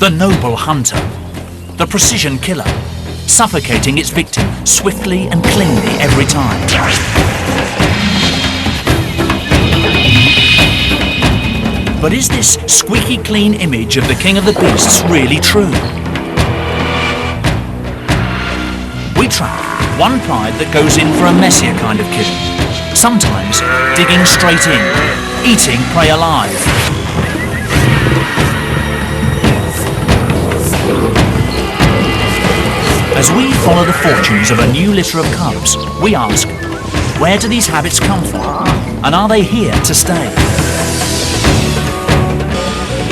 The noble hunter, the precision killer, suffocating its victim swiftly and cleanly every time. But is this squeaky clean image of the king of the beasts really true? We track one pride that goes in for a messier kind of killing, sometimes digging straight in, eating prey alive. As we follow the fortunes of a new litter of cubs, we ask, where do these habits come from? And are they here to stay?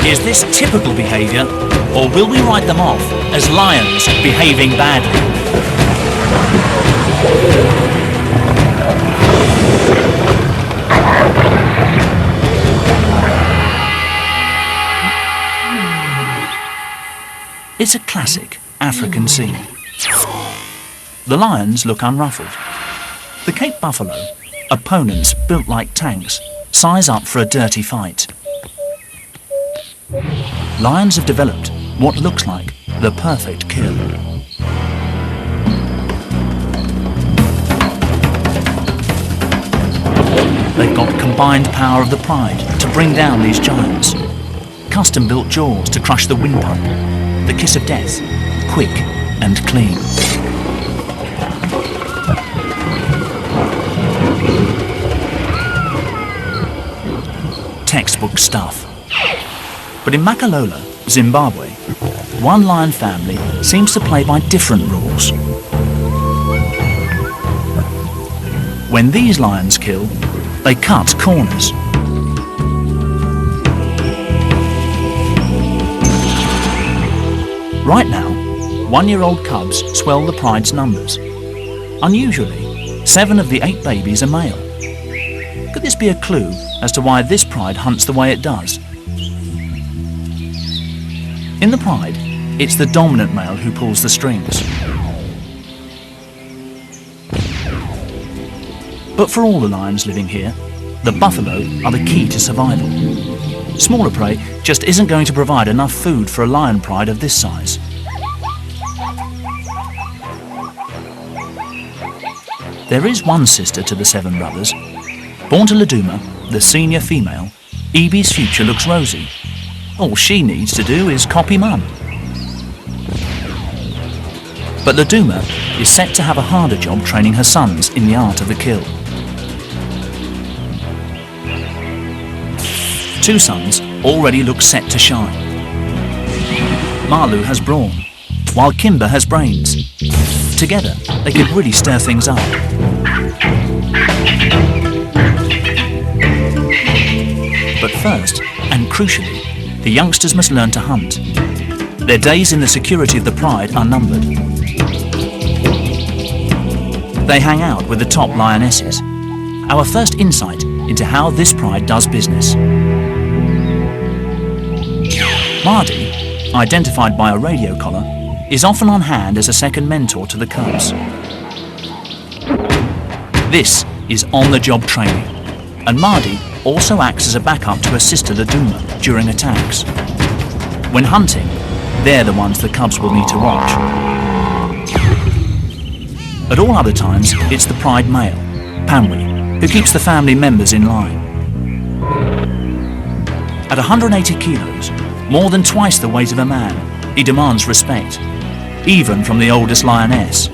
Is this typical behaviour, or will we write them off as lions behaving badly? It's a classic African scene. The lions look unruffled. The Cape buffalo, opponents built like tanks, size up for a dirty fight. Lions have developed what looks like the perfect kill. They've got combined power of the pride to bring down these giants. Custom-built jaws to crush the windpipe. The kiss of death, quick and clean. Textbook stuff. But in Makalola, Zimbabwe, one lion family seems to play by different rules. When these lions kill, they cut corners. Right now, one-year-old cubs swell the pride's numbers. Unusually, 7 of the 8 babies are male. Could this be a clue as to why this pride hunts the way it does? In the pride, it's the dominant male who pulls the strings. But for all the lions living here, the buffalo are the key to survival. Smaller prey just isn't going to provide enough food for a lion pride of this size. There is one sister to the 7 brothers. Born to Laduma, the senior female, Evie's future looks rosy. All she needs to do is copy Mum. But Laduma is set to have a harder job training her sons in the art of the kill. 2 sons already look set to shine. Malu has brawn, while Kimber has brains. Together, they could really stir things up. But first, and crucially, the youngsters must learn to hunt. Their days in the security of the pride are numbered. They hang out with the top lionesses. Our first insight into how this pride does business. Mardi, identified by a radio collar, is often on hand as a second mentor to the cubs. This is on-the-job training, and Mardi also acts as a backup to her sister Laduma during attacks. When hunting, they're the ones the cubs will need to watch. At all other times, it's the pride male, Pamwi, who keeps the family members in line. At 180 kilos, more than twice the weight of a man, he demands respect, even from the oldest lioness.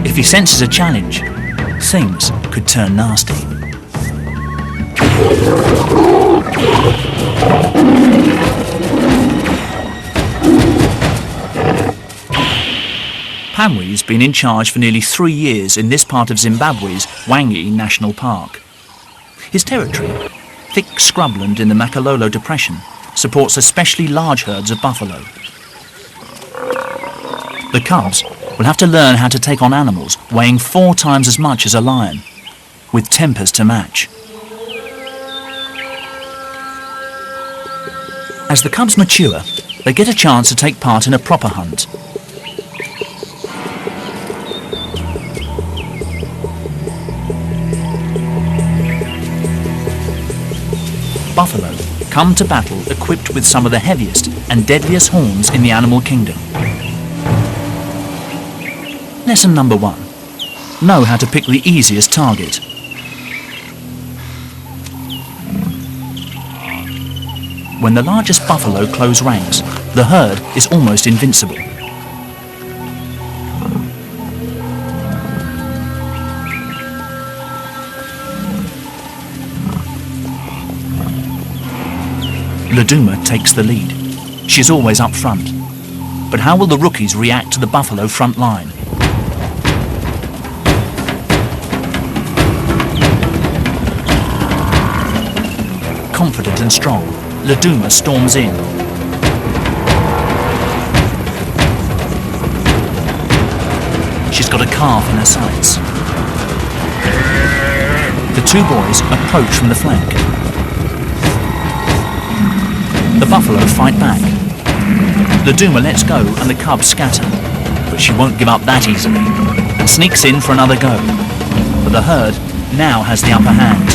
If he senses a challenge, things could turn nasty. Pamwi's been in charge for nearly 3 years in this part of Zimbabwe's Wangi National Park. His territory, thick scrubland in the Makalola Depression, supports especially large herds of buffalo. The cubs will have to learn how to take on animals weighing 4 times as much as a lion, with tempers to match. As the cubs mature, they get a chance to take part in a proper hunt. buffalo come to battle equipped with some of the heaviest and deadliest horns in the animal kingdom. Lesson number 1. Know how to pick the easiest target. When the largest buffalo close ranks, the herd is almost invincible. Laduma takes the lead. She's always up front. But how will the rookies react to the buffalo front line? Confident and strong, Laduma storms in. She's got a calf in her sights. The two boys approach from the flank. The buffalo fight back. Laduma lets go and the cubs scatter, but she won't give up that easily and sneaks in for another go. But the herd now has the upper hand.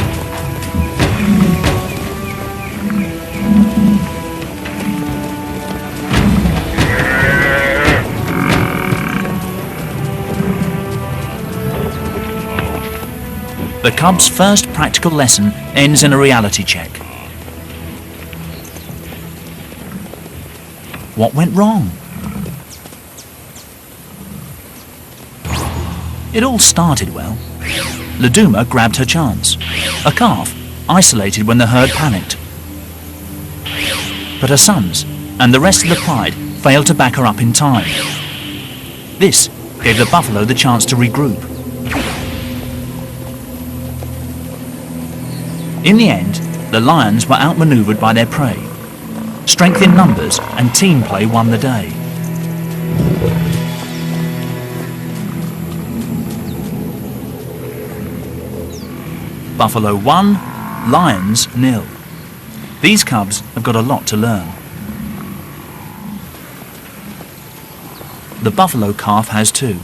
The cubs' first practical lesson ends in a reality check. What went wrong? It all started well. Laduma grabbed her chance. A calf, isolated when the herd panicked. But her sons and the rest of the pride failed to back her up in time. This gave the buffalo the chance to regroup. In the end, the lions were outmaneuvered by their prey. Strength in numbers and team play won the day. Buffalo 1, lions 0. These cubs have got a lot to learn. The buffalo calf has too.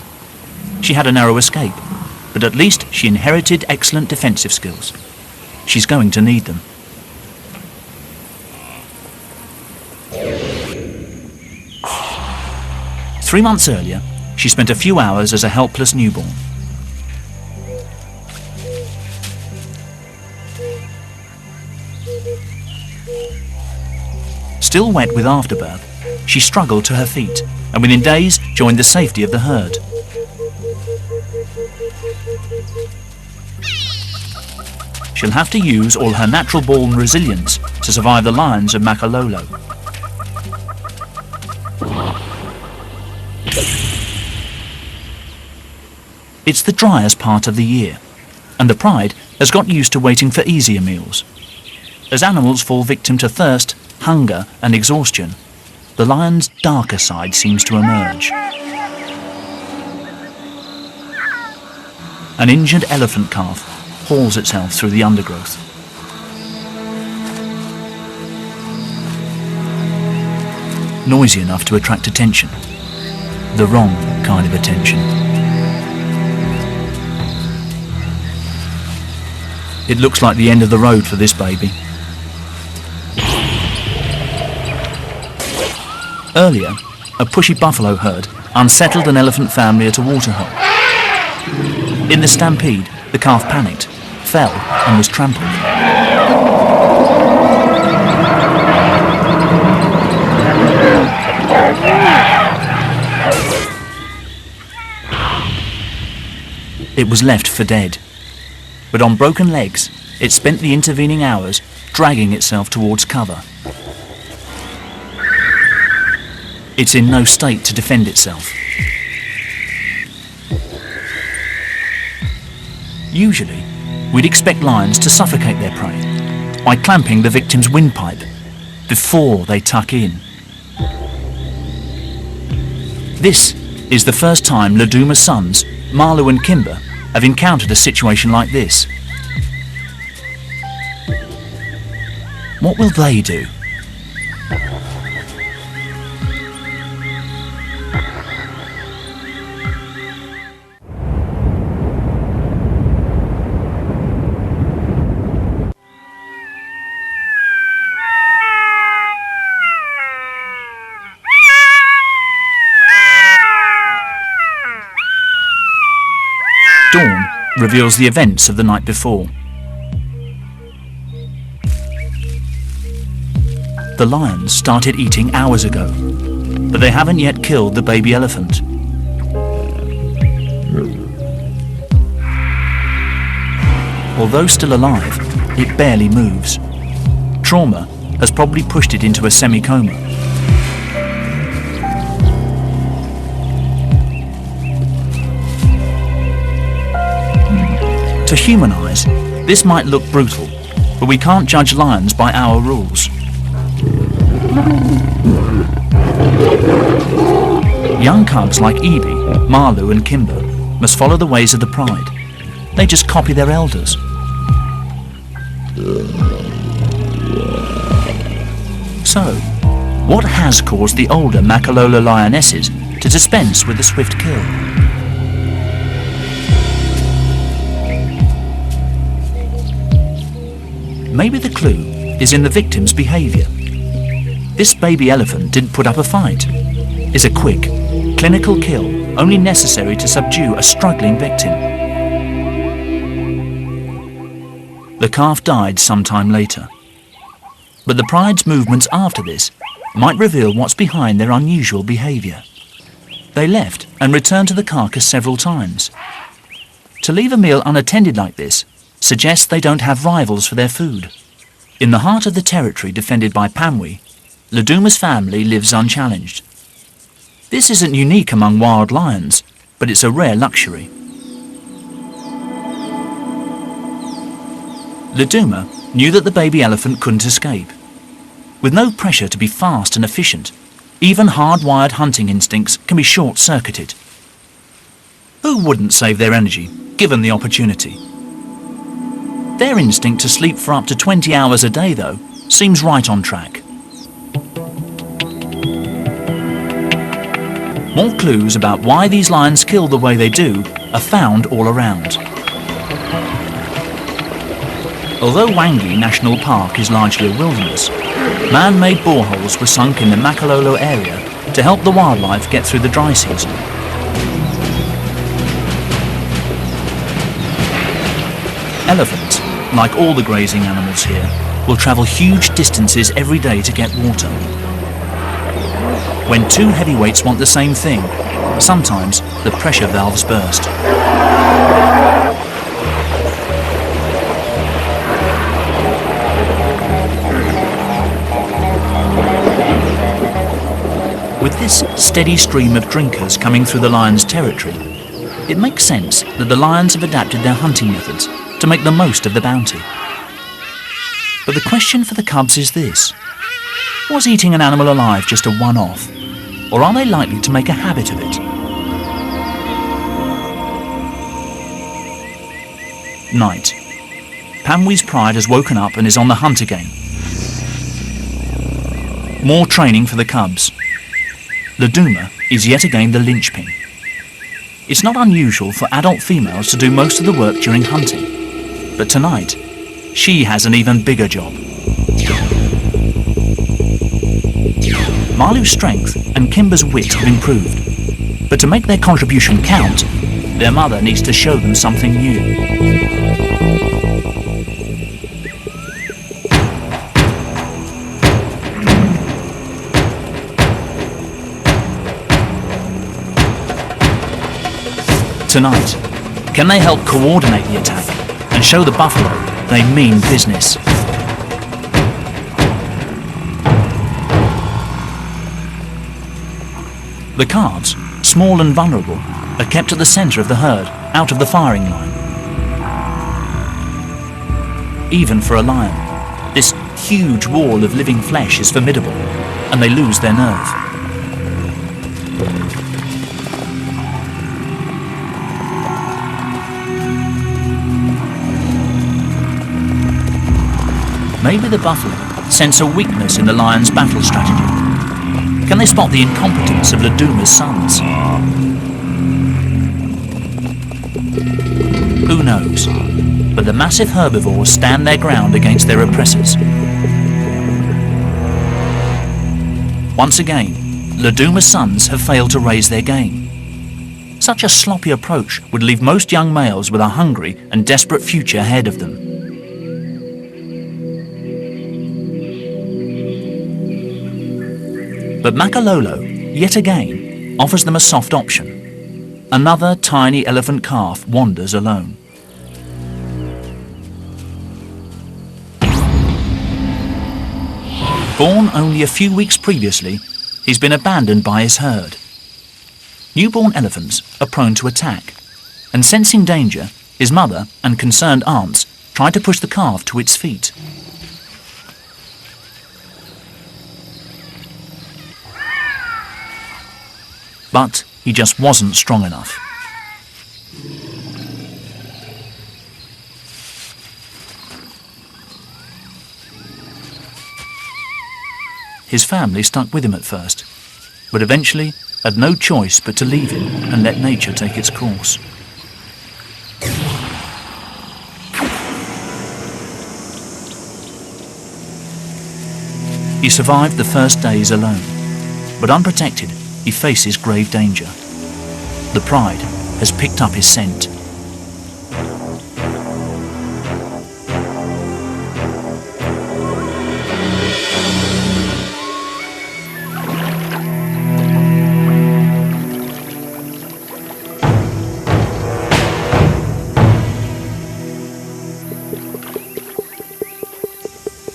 She had a narrow escape, but at least she inherited excellent defensive skills. She's going to need them. Three months earlier, she spent a few hours as a helpless newborn. Still wet with afterbirth, she struggled to her feet and within days joined the safety of the herd. She'll have to use all her natural-born resilience to survive the lions of Makalolo. It's the driest part of the year, and the pride has got used to waiting for easier meals. As animals fall victim to thirst, hunger and exhaustion, the lion's darker side seems to emerge. An injured elephant calf hauls itself through the undergrowth. Noisy enough to attract attention. The wrong kind of attention. It looks like the end of the road for this baby. Earlier, a pushy buffalo herd unsettled an elephant family at a waterhole. In the stampede, the calf panicked, fell and was trampled. It was left for dead, but on broken legs, it spent the intervening hours dragging itself towards cover. It's in no state to defend itself. Usually, we'd expect lions to suffocate their prey by clamping the victim's windpipe before they tuck in. This is the first time Laduma's sons, Marlu and Kimber, have encountered a situation like this. What will they do? dawn reveals the events of the night before. The lions started eating hours ago, but they haven't yet killed the baby elephant. Although still alive, it barely moves. Trauma has probably pushed it into a semi-coma. To human eyes, this might look brutal, but we can't judge lions by our rules. Young cubs like Evie, Marlu and Kimber must follow the ways of the pride. They just copy their elders. So, what has caused the older Makalola lionesses to dispense with the swift kill? Maybe the clue is in the victim's behaviour. This baby elephant didn't put up a fight. It's a quick, clinical kill only necessary to subdue a struggling victim. The calf died sometime later. But the pride's movements after this might reveal what's behind their unusual behaviour. They left and returned to the carcass several times. To leave a meal unattended like this suggests they don't have rivals for their food. In the heart of the territory defended by Pamwi, Laduma's family lives unchallenged. This isn't unique among wild lions, but it's a rare luxury. Laduma knew that the baby elephant couldn't escape. With no pressure to be fast and efficient, even hardwired hunting instincts can be short-circuited. Who wouldn't save their energy, given the opportunity? Their instinct to sleep for up to 20 hours a day, though, seems right on track. More clues about why these lions kill the way they do are found all around. Although Wangi National Park is largely a wilderness, man-made boreholes were sunk in the Makalola area to help the wildlife get through the dry season. Elephants, like all the grazing animals here, will travel huge distances every day to get water. When two heavyweights want the same thing, sometimes the pressure valves burst. With this steady stream of drinkers coming through the lions' territory, it makes sense that the lions have adapted their hunting methods to make the most of the bounty. But the question for the cubs is this: was eating an animal alive just a one-off, or are they likely to make a habit of it? Night. Pamwi's pride has woken up and is on the hunt again. More training for the cubs. Laduma is yet again the linchpin. It's not unusual for adult females to do most of the work during hunting, but tonight, she has an even bigger job. Marlu's strength and Kimber's wit have improved, but to make their contribution count, their mother needs to show them something new. Tonight, can they help coordinate the attack and show the buffalo they mean business? The calves, small and vulnerable, are kept at the centre of the herd, out of the firing line. Even for a lion, this huge wall of living flesh is formidable, and they lose their nerve. Maybe the buffalo sense a weakness in the lion's battle strategy. Can they spot the incompetence of Laduma's sons? Who knows? But the massive herbivores stand their ground against their oppressors. Once again, Laduma's sons have failed to raise their game. Such a sloppy approach would leave most young males with a hungry and desperate future ahead of them. But Makalolo, yet again, offers them a soft option. Another tiny elephant calf wanders alone. Born only a few weeks previously, he's been abandoned by his herd. Newborn elephants are prone to attack, and sensing danger, his mother and concerned aunts try to push the calf to its feet. But he just wasn't strong enough. His family stuck with him at first, but eventually had no choice but to leave him and let nature take its course. He survived the first days alone, but unprotected, he faces grave danger. The pride has picked up his scent.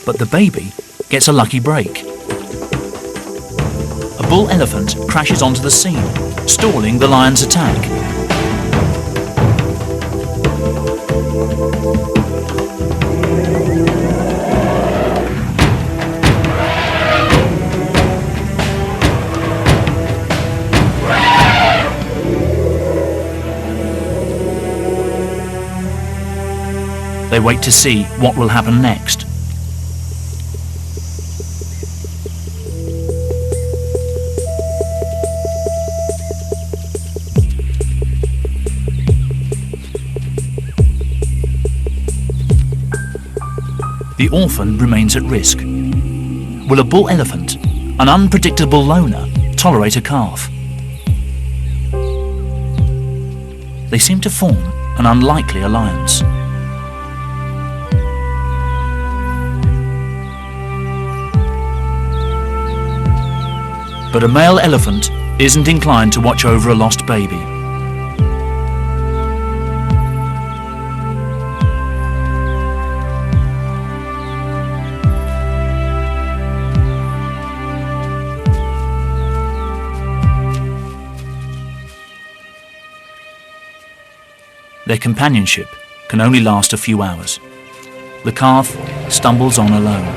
But the baby gets a lucky break. A bull elephant crashes onto the scene, stalling the lion's attack. They wait to see what will happen next. The orphan remains at risk. Will a bull elephant, an unpredictable loner, tolerate a calf? They seem to form an unlikely alliance. But a male elephant isn't inclined to watch over a lost baby. Their companionship can only last a few hours. The calf stumbles on alone.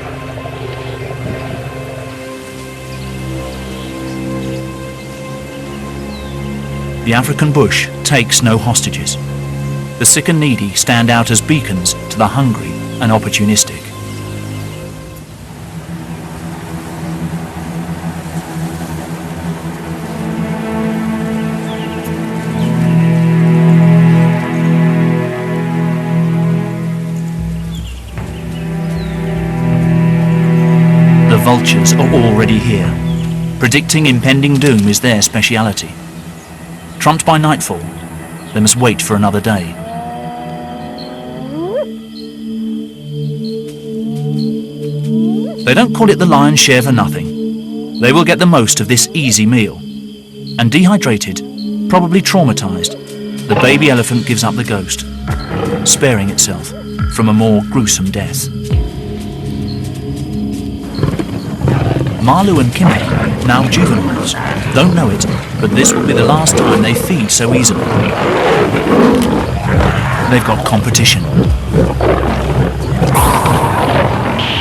The African bush takes no hostages. The sick and needy stand out as beacons to the hungry and opportunistic. The vultures are already here. Predicting impending doom is their speciality. Trumped by nightfall, they must wait for another day. They don't call it the lion's share for nothing. They will get the most of this easy meal. And dehydrated, probably traumatized, the baby elephant gives up the ghost, sparing itself from a more gruesome death. Malu and Kimber, now juveniles, don't know it, but this will be the last time they feed so easily. They've got competition.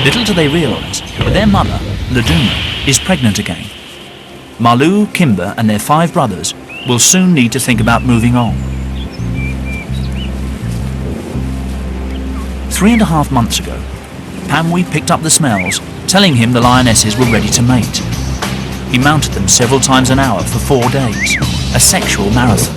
Little do they realise that their mother, Laduma, is pregnant again. Malu, Kimber and their 5 brothers will soon need to think about moving on. 3.5 months ago, Pamwi picked up the smells, telling him the lionesses were ready to mate. He mounted them several times an hour for 4 days, a sexual marathon.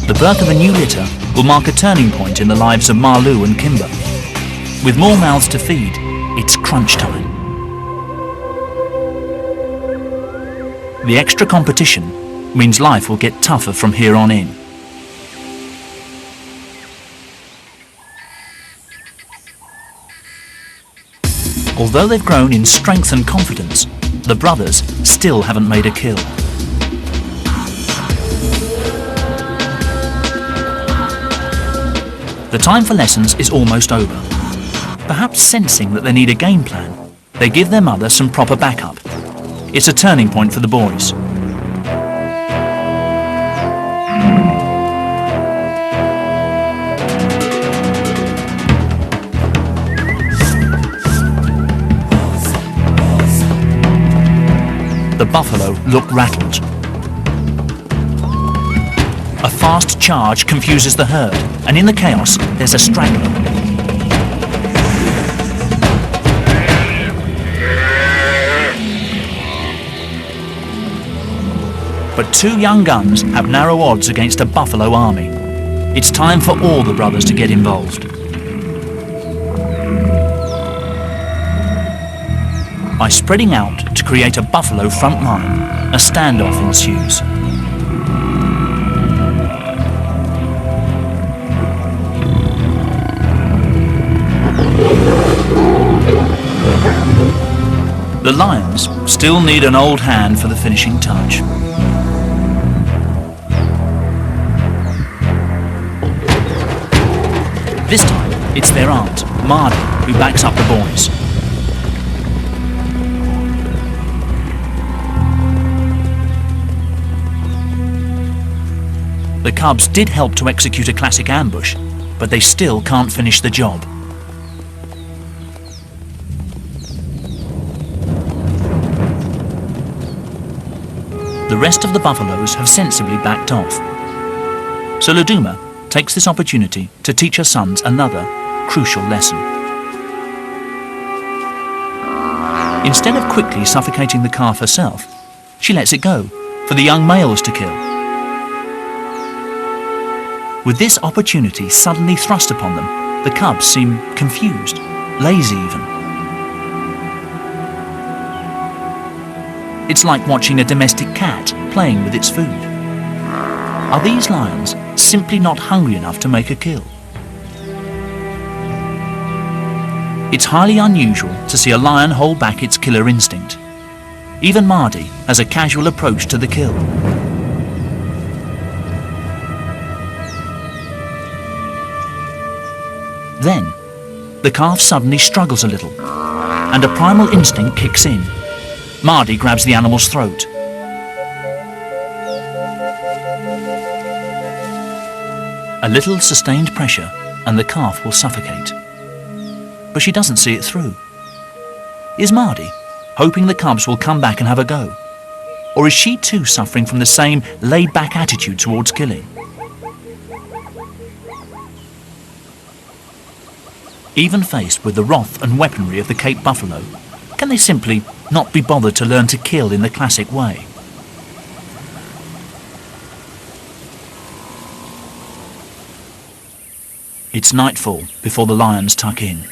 The birth of a new litter will mark a turning point in the lives of Malu and Kimber. With more mouths to feed, it's crunch time. The extra competition means life will get tougher from here on in. Although they've grown in strength and confidence, the brothers still haven't made a kill. The time for lessons is almost over. Perhaps sensing that they need a game plan, they give their mother some proper backup. It's a turning point for the boys. The buffalo look rattled. A fast charge confuses the herd, and in the chaos, there's a straggler. But two young guns have narrow odds against a buffalo army. It's time for all the brothers to get involved. By spreading out to create a buffalo front line, a standoff ensues. The lions still need an old hand for the finishing touch. This time, it's their aunt, Mardy, who backs up the boys. The cubs did help to execute a classic ambush, but they still can't finish the job. The rest of the buffaloes have sensibly backed off. So Laduma takes this opportunity to teach her sons another crucial lesson. Instead of quickly suffocating the calf herself, she lets it go for the young males to kill. With this opportunity suddenly thrust upon them, the cubs seem confused, lazy even. It's like watching a domestic cat playing with its food. Are these lions simply not hungry enough to make a kill? It's highly unusual to see a lion hold back its killer instinct. Even Mardy has a casual approach to the kill. Then, the calf suddenly struggles a little, and a primal instinct kicks in. Mardy grabs the animal's throat. A little sustained pressure and the calf will suffocate. But she doesn't see it through. Is Mardy hoping the cubs will come back and have a go? Or is she too suffering from the same laid-back attitude towards killing? Even faced with the wrath and weaponry of the Cape buffalo, can they simply not be bothered to learn to kill in the classic way? It's nightfall before the lions tuck in.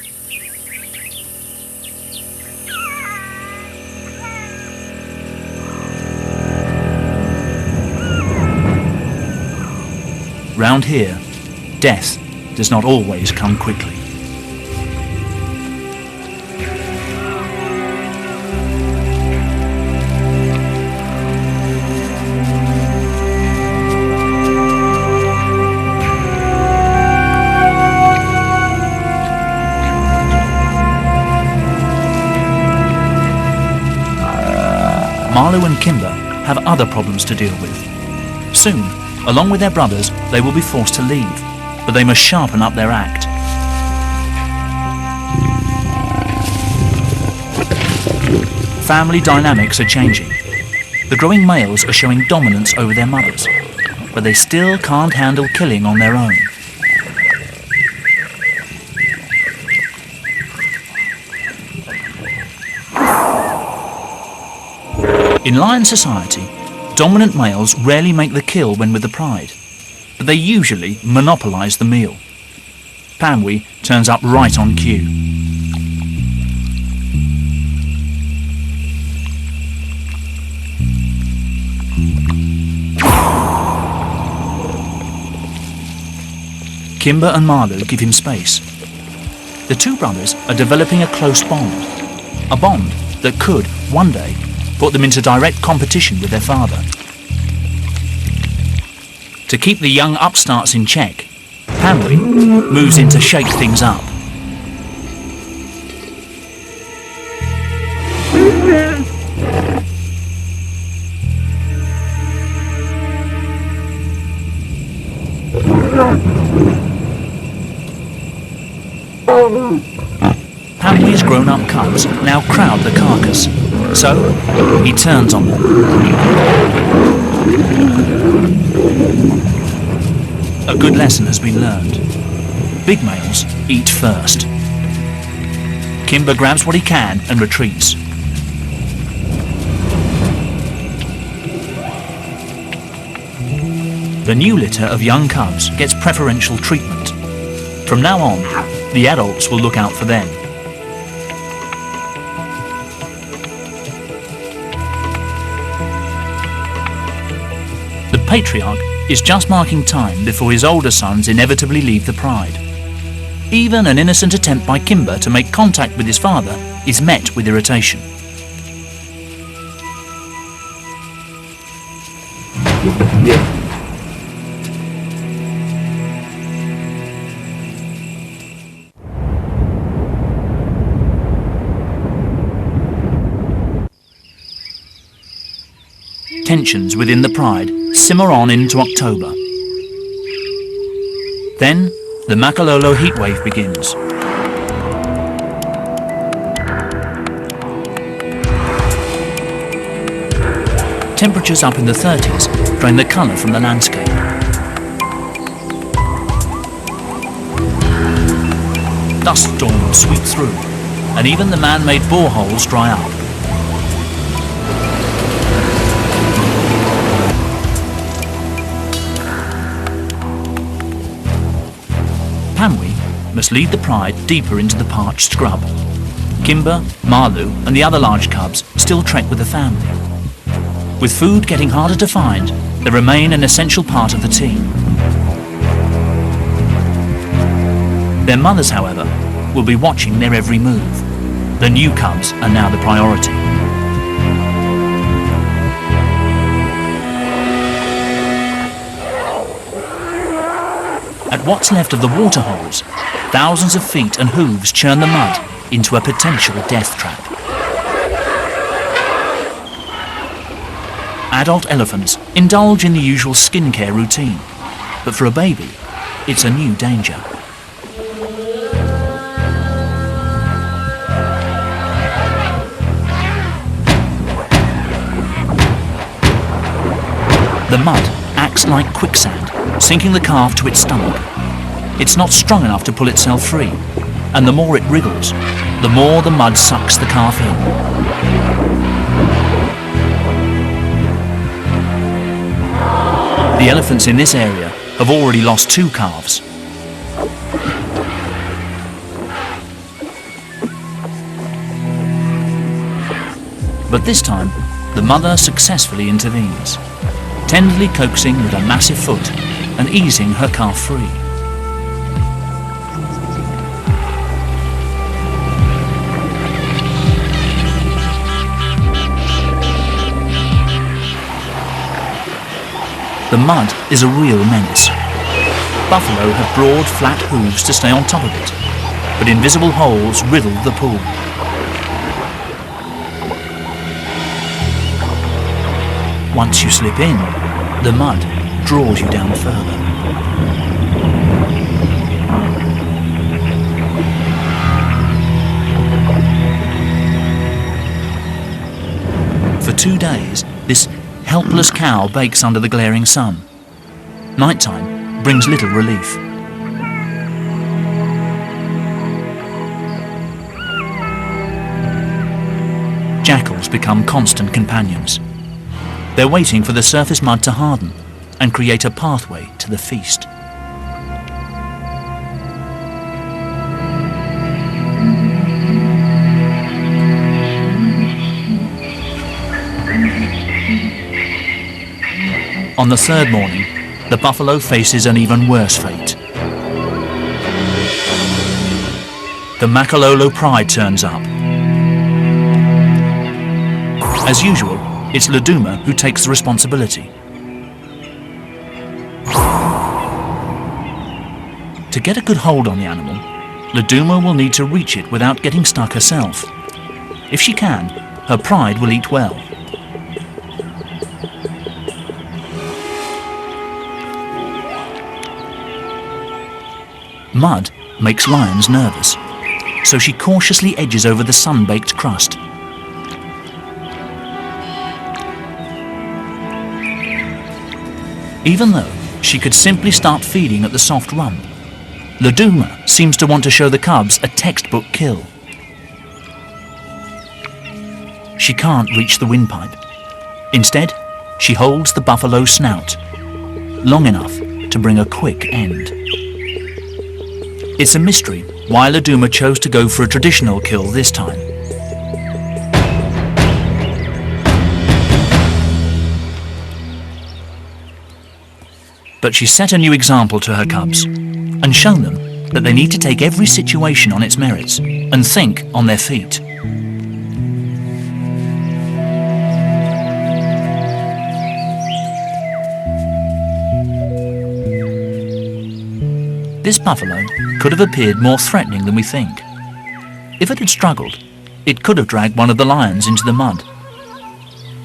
Round here, death does not always come quickly. Marlo and Kimber have other problems to deal with. Soon, along with their brothers, they will be forced to leave, but they must sharpen up their act. Family dynamics are changing. The growing males are showing dominance over their mothers, but they still can't handle killing on their own. In lion society, dominant males rarely make the kill when with the pride, but they usually monopolise the meal. Panwi turns up right on cue. Kimber and Marlu give him space. The two brothers are developing a close bond, a bond that could, one day, put them into direct competition with their father. To keep the young upstarts in check, Pamwi moves in to shake things up. Pamwi's grown-up cubs now crowd the carcass, so he turns on them. A good lesson has been learned. Big males eat first. Kimber grabs what he can and retreats. The new litter of young cubs gets preferential treatment. From now on, the adults will look out for them. The patriarch is just marking time before his older sons inevitably leave the pride. Even an innocent attempt by Kimber to make contact with his father is met with irritation. Tensions within the pride simmer on into October. Then, the Makalolo heatwave begins. Temperatures up in the 30s drain the colour from the landscape. Dust storms sweep through, and even the man-made boreholes dry up. Pamwi must lead the pride deeper into the parched scrub. Kimber, Marlu and the other large cubs still trek with the family. With food getting harder to find, they remain an essential part of the team. Their mothers, however, will be watching their every move. The new cubs are now the priority. At what's left of the waterholes, thousands of feet and hooves churn the mud into a potential death trap. Adult elephants indulge in the usual skincare routine, but for a baby, it's a new danger. The mud acts like quicksand, sinking the calf to its stomach. It's not strong enough to pull itself free, and the more it wriggles, the more the mud sucks the calf in. The elephants in this area have already lost 2 calves. But this time, the mother successfully intervenes, tenderly coaxing with a massive foot and easing her calf free. The mud is a real menace. Buffalo have broad, flat hooves to stay on top of it, but invisible holes riddle the pool. Once you slip in, the mud draws you down further. For 2 days, this helpless cow bakes under the glaring sun. Nighttime brings little relief. Jackals become constant companions. They're waiting for the surface mud to harden and create a pathway to the feast. On the 3rd morning, the buffalo faces an even worse fate. the Makalolo pride turns up. As usual, it's Laduma who takes the responsibility. To get a good hold on the animal, Laduma will need to reach it without getting stuck herself. If she can, her pride will eat well. Mud makes lions nervous, so she cautiously edges over the sun-baked crust. Even though she could simply start feeding at the soft rump, Laduma seems to want to show the cubs a textbook kill. She can't reach the windpipe. Instead, she holds the buffalo's snout, long enough to bring a quick end. It's a mystery why Laduma chose to go for a traditional kill this time. But she set a new example to her cubs and shown them that they need to take every situation on its merits and think on their feet. This buffalo could have appeared more threatening than we think. If it had struggled, it could have dragged one of the lions into the mud.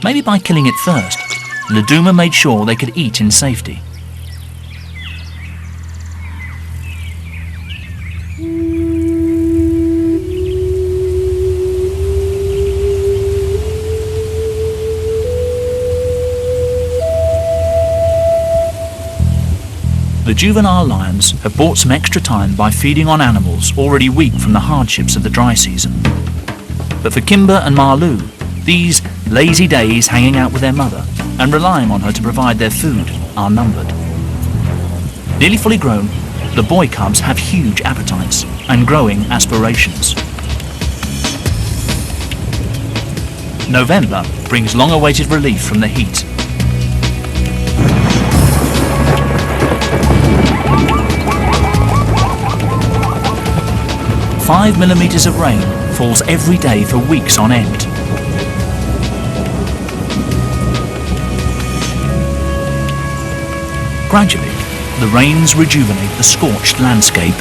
Maybe by killing it first, Laduma made sure they could eat in safety. The juvenile lions have bought some extra time by feeding on animals already weak from the hardships of the dry season. But for Kimber and Marlou, these lazy days hanging out with their mother and relying on her to provide their food are numbered. Nearly fully grown, the boy cubs have huge appetites and growing aspirations. November brings long-awaited relief from the heat. Five millimeters of rain falls every day for weeks on end. Gradually, the rains rejuvenate the scorched landscape.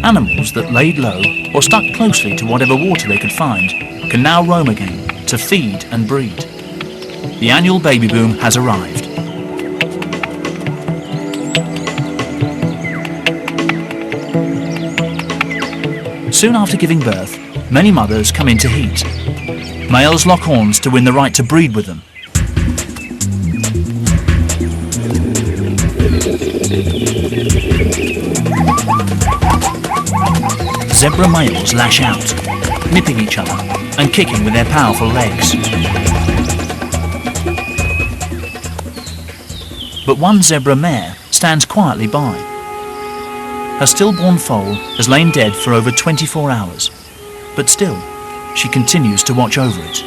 Animals that laid low or stuck closely to whatever water they could find can now roam again to feed and breed. The annual baby boom has arrived. Soon after giving birth, many mothers come into heat. Males lock horns to win the right to breed with them. Zebra males lash out, nipping each other and kicking with their powerful legs. But one zebra mare stands quietly by. Her stillborn foal has lain dead for over 24 hours, but still, she continues to watch over it.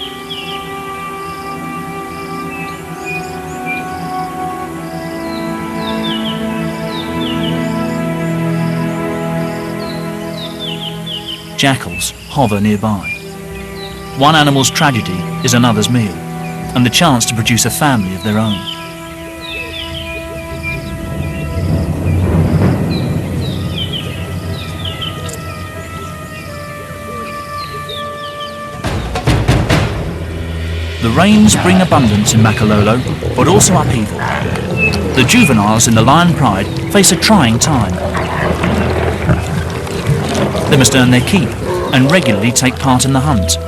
Jackals hover nearby. One animal's tragedy is another's meal, and the chance to produce a family of their own. The rains bring abundance in Makalolo, but also upheaval. The juveniles in the lion pride face a trying time. They must earn their keep and regularly take part in the hunt.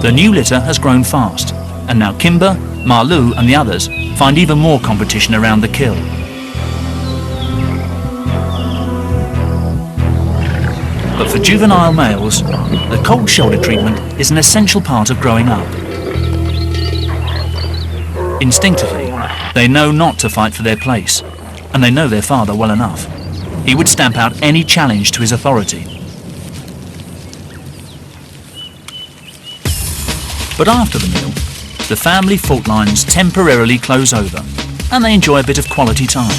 The new litter has grown fast, and now Kimber, Malu and the others find even more competition around the kill. But for juvenile males, the cold shoulder treatment is an essential part of growing up. Instinctively, they know not to fight for their place, and they know their father well enough. He would stamp out any challenge to his authority. But after the meal, the family fault lines temporarily close over, and they enjoy a bit of quality time.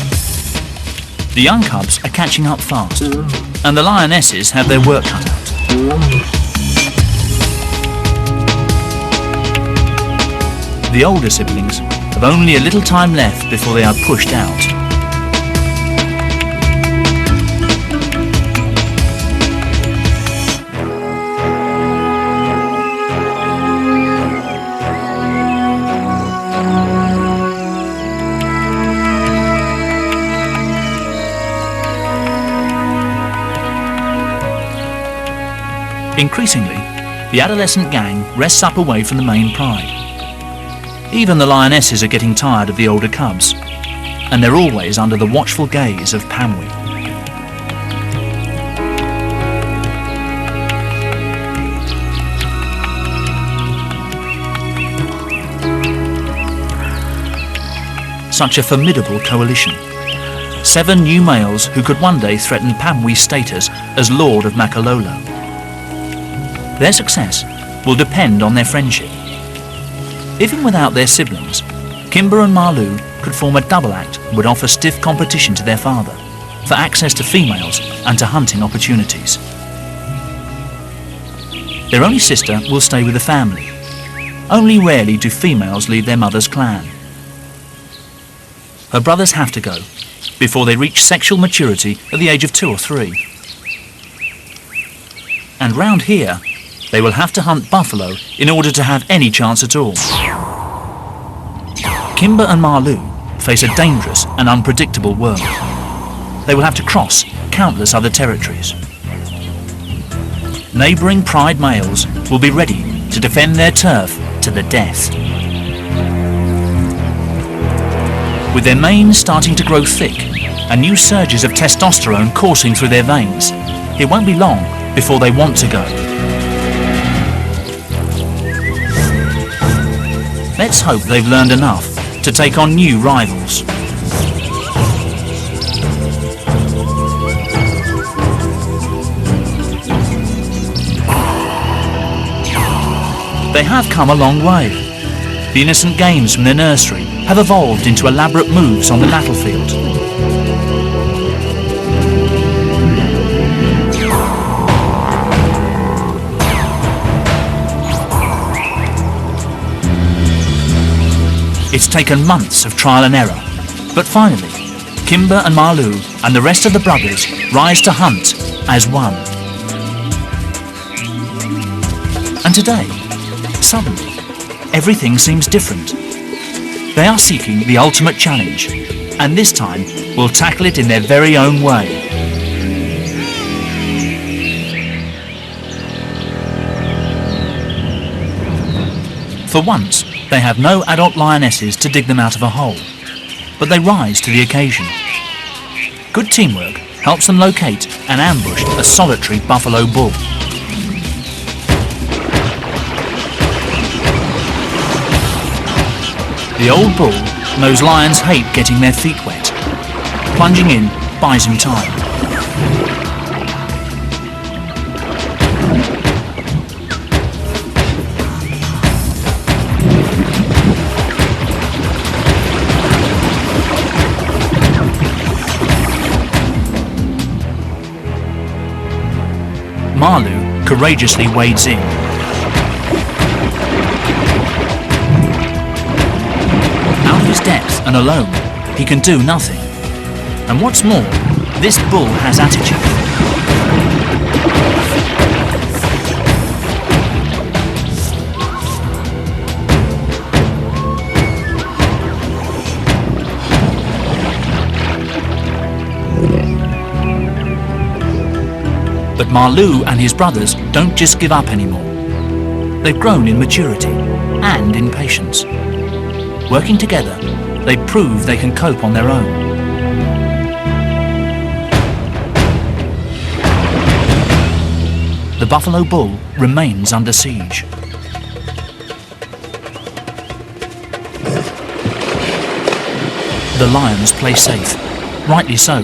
The young cubs are catching up fast, and the lionesses have their work cut out. The older siblings have only a little time left before they are pushed out. Increasingly, the adolescent gang rests up away from the main pride. Even the lionesses are getting tired of the older cubs, and they're always under the watchful gaze of Pamwi. Such a formidable coalition. 7 new males who could one day threaten Pamwi's status as Lord of Makalolo. Their success will depend on their friendship. Even without their siblings, Kimber and Malu could form a double act and would offer stiff competition to their father for access to females and to hunting opportunities. Their only sister will stay with the family. Only rarely do females leave their mother's clan. Her brothers have to go before they reach sexual maturity at the age of 2 or 3. And round here, they will have to hunt buffalo in order to have any chance at all. Kimber and Malu face a dangerous and unpredictable world. They will have to cross countless other territories. Neighbouring pride males will be ready to defend their turf to the death. With their manes starting to grow thick and new surges of testosterone coursing through their veins, it won't be long before they want to go. Let's hope they've learned enough to take on new rivals. They have come a long way. The innocent games from their nursery have evolved into elaborate moves on the battlefield. It's taken months of trial and error, but finally, Kimber and Malu and the rest of the brothers rise to hunt as one. And today, suddenly, everything seems different. They are seeking the ultimate challenge, and this time will tackle it in their very own way. For once, they have no adult lionesses to dig them out of a hole, but they rise to the occasion. Good teamwork helps them locate and ambush a solitary buffalo bull. The old bull knows lions hate getting their feet wet. Plunging in buys him time. Malu courageously wades in. Out of his depth and alone, he can do nothing. And what's more, this bull has attitude. But Malu and his brothers don't just give up anymore. They've grown in maturity and in patience. Working together, they prove they can cope on their own. The buffalo bull remains under siege. The lions play safe, rightly so.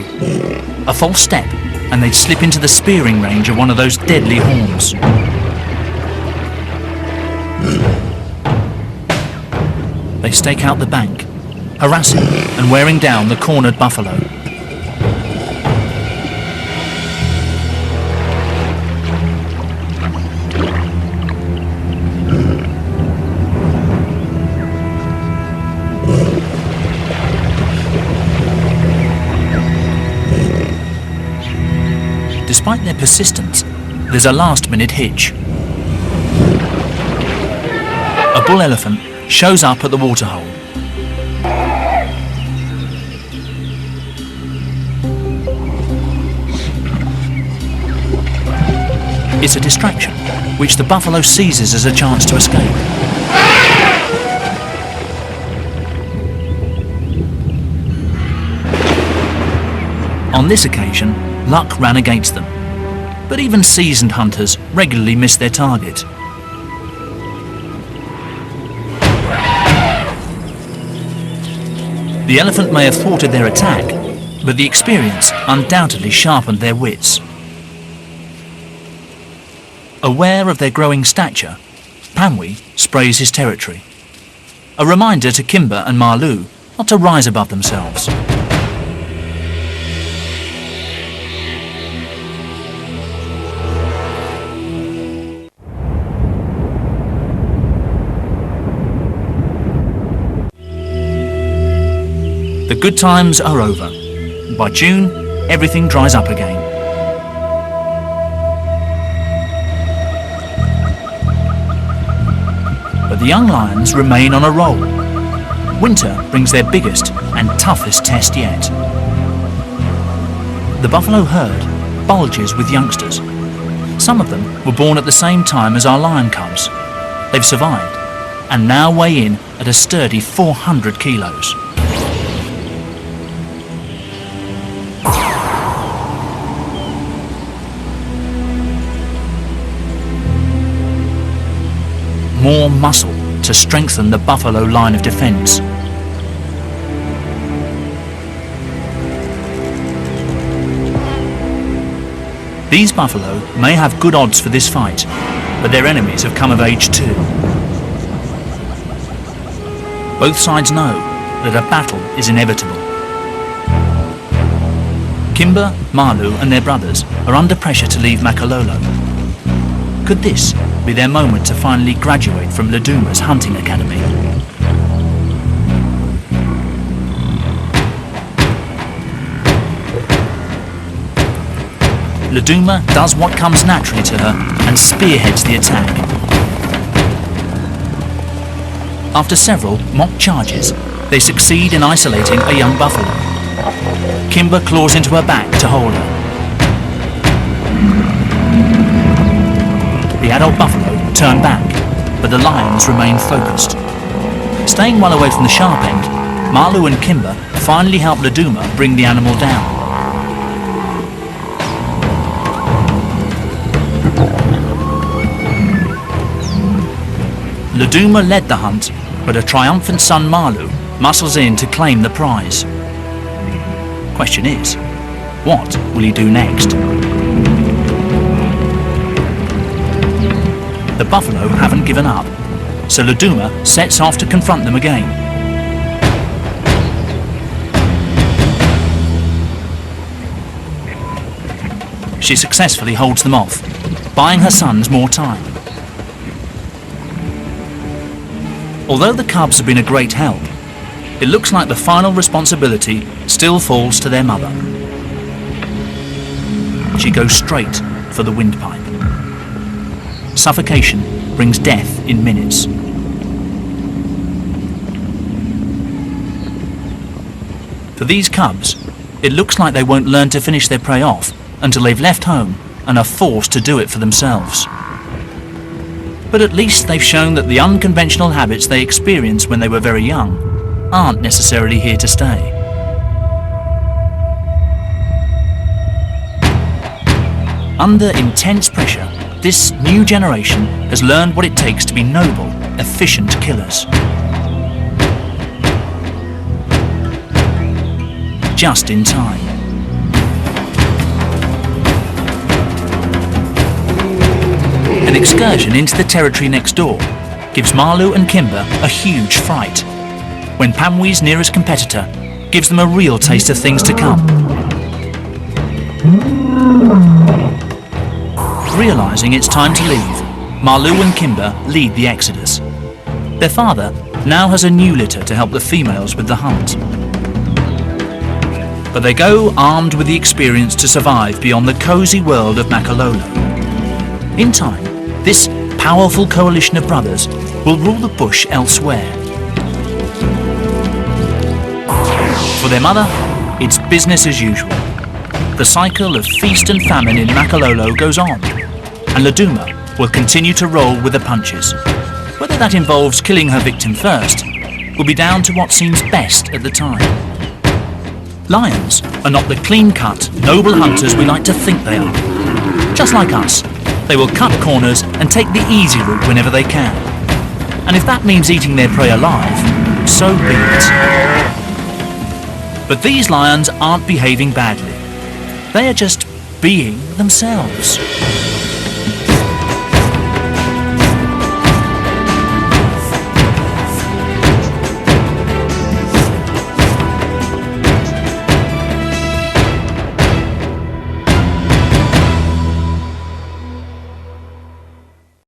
A false step and they'd slip into the spearing range of one of those deadly horns. They stake out the bank, harassing and wearing down the cornered buffalo. Despite their persistence, there's a last-minute hitch. A bull elephant shows up at the waterhole. It's a distraction, which the buffalo seizes as a chance to escape. On this occasion, luck ran against them, but even seasoned hunters regularly miss their target. The elephant may have thwarted their attack, but the experience undoubtedly sharpened their wits. Aware of their growing stature, Panwi sprays his territory. A reminder to Kimber and Malu not to rise above themselves. The good times are over. By June, everything dries up again. But the young lions remain on a roll. Winter brings their biggest and toughest test yet. The buffalo herd bulges with youngsters. Some of them were born at the same time as our lion cubs. They've survived and now weigh in at a sturdy 400 kilos. More muscle to strengthen the buffalo line of defence. These buffalo may have good odds for this fight, but their enemies have come of age too. Both sides know that a battle is inevitable. Kimber, Malu and their brothers are under pressure to leave Makalolo. Could this be their moment to finally graduate from Laduma's hunting academy? Laduma does what comes naturally to her and spearheads the attack. After several mock charges, they succeed in isolating a young buffalo. Kimber claws into her back to hold her. The adult buffalo turn back, but the lions remain focused. Staying well away from the sharp end, Malu and Kimber finally help Laduma bring the animal down. Laduma led the hunt, but a triumphant son Malu muscles in to claim the prize. Question is, what will he do next? The buffalo haven't given up, so Laduma sets off to confront them again. She successfully holds them off, buying her sons more time. Although the cubs have been a great help, it looks like the final responsibility still falls to their mother. She goes straight for the windpipe. Suffocation brings death in minutes. For these cubs, it looks like they won't learn to finish their prey off until they've left home and are forced to do it for themselves. But at least they've shown that the unconventional habits they experienced when they were very young aren't necessarily here to stay. Under intense pressure, this new generation has learned what it takes to be noble, efficient killers. Just in time. An excursion into the territory next door gives Malu and Kimber a huge fright, when Pamwee's nearest competitor gives them a real taste of things to come. Realising it's time to leave, Malu and Kimber lead the exodus. Their father now has a new litter to help the females with the hunt. But they go armed with the experience to survive beyond the cosy world of Makalolo. In time, this powerful coalition of brothers will rule the bush elsewhere. For their mother, it's business as usual. The cycle of feast and famine in Makalolo goes on, and Laduma will continue to roll with the punches. Whether that involves killing her victim first will be down to what seems best at the time. Lions are not the clean-cut, noble hunters we like to think they are. Just like us, they will cut corners and take the easy route whenever they can. And if that means eating their prey alive, so be it. But these lions aren't behaving badly. They are just being themselves.